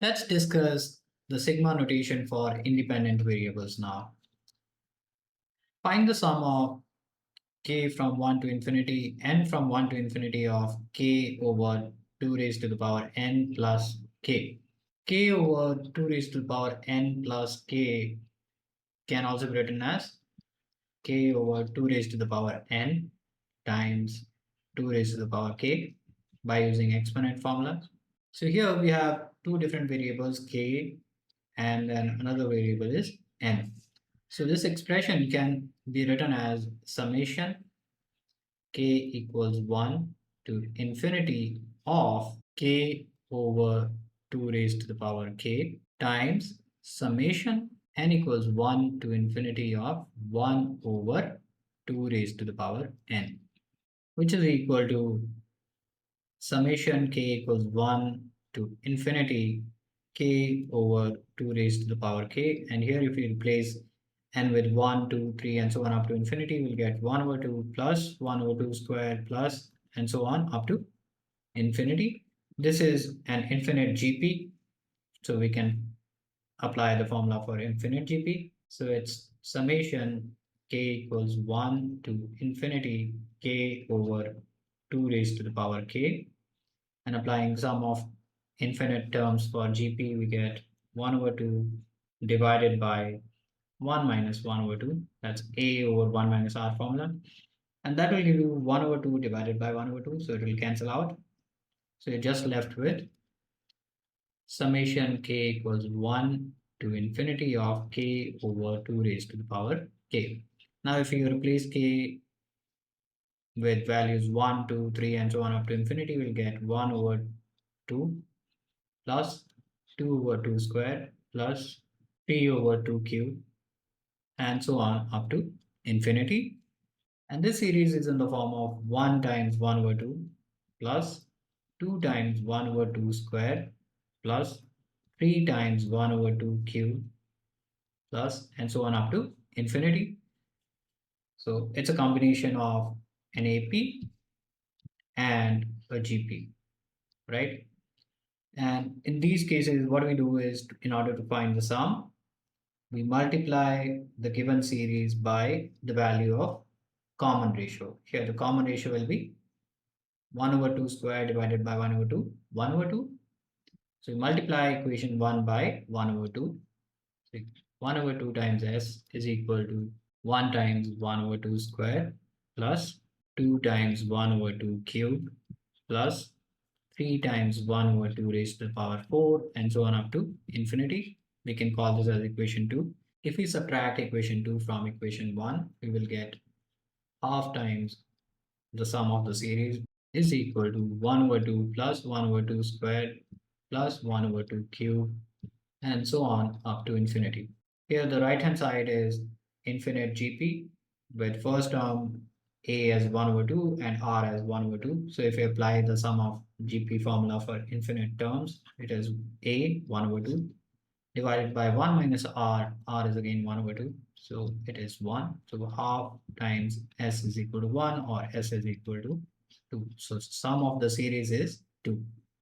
Let's discuss the sigma notation for independent variables now. Find the sum of k from 1 to infinity, n from 1 to infinity of k over 2 raised to the power n plus k. K over 2 raised to the power n plus k can also be written as k over 2 raised to the power n times 2 raised to the power k by using exponent formula. So here we have two different variables k and then another variable is n. So this expression can be written as summation k equals 1 to infinity of k over 2 raised to the power k times summation n equals 1 to infinity of 1 over 2 raised to the power n, which is equal to summation k equals 1 to infinity k over 2 raised to the power k. And here if we replace n with 1, 2, 3 and so on up to infinity, we'll get 1 over 2 plus 1 over 2 squared plus and so on up to infinity. This is an infinite GP, so we can apply the formula for infinite GP. So it's summation k equals 1 to infinity k over 2 raised to the power k, and applying sum of infinite terms for GP, we get 1 over 2 divided by 1 minus 1 over 2. That's A over 1 minus R formula. And that will give you 1 over 2 divided by 1 over 2. So it will cancel out. So you're just left with summation k equals 1 to infinity of k over 2 raised to the power k. Now if you replace k with values 1, 2, 3 and so on up to infinity, we'll get 1 over 2 plus 2 over 2 square plus 3 over 2 cube and so on up to infinity. And this series is in the form of 1 times 1 over 2 plus 2 times 1 over 2 square plus 3 times 1 over 2 cube plus and so on up to infinity. So it's a combination of an AP and a GP, right? And in these cases, what we do is, in order to find the sum, we multiply the given series by the value of common ratio. Here the common ratio will be 1 over 2 square divided by 1 over 2, 1 over 2. So we multiply equation 1 by 1 over 2. So 1 over 2 times s is equal to 1 times 1 over 2 square plus 2 times 1 over 2 cube plus 3 times 1 over 2 raised to the power 4 and so on up to infinity. We can call this as equation 2. If we subtract equation 2 from equation 1, we will get half times the sum of the series is equal to 1 over 2 plus 1 over 2 squared plus 1 over 2 cubed and so on up to infinity. Here the right hand side is infinite GP with first term a as 1 over 2 and r as 1 over 2. So if we apply the sum of GP formula for infinite terms, it is a 1 over 2 divided by 1 minus r. R is again 1 over 2. So it is 1. So half times s is equal to 1 or s is equal to 2. So sum of the series is 2.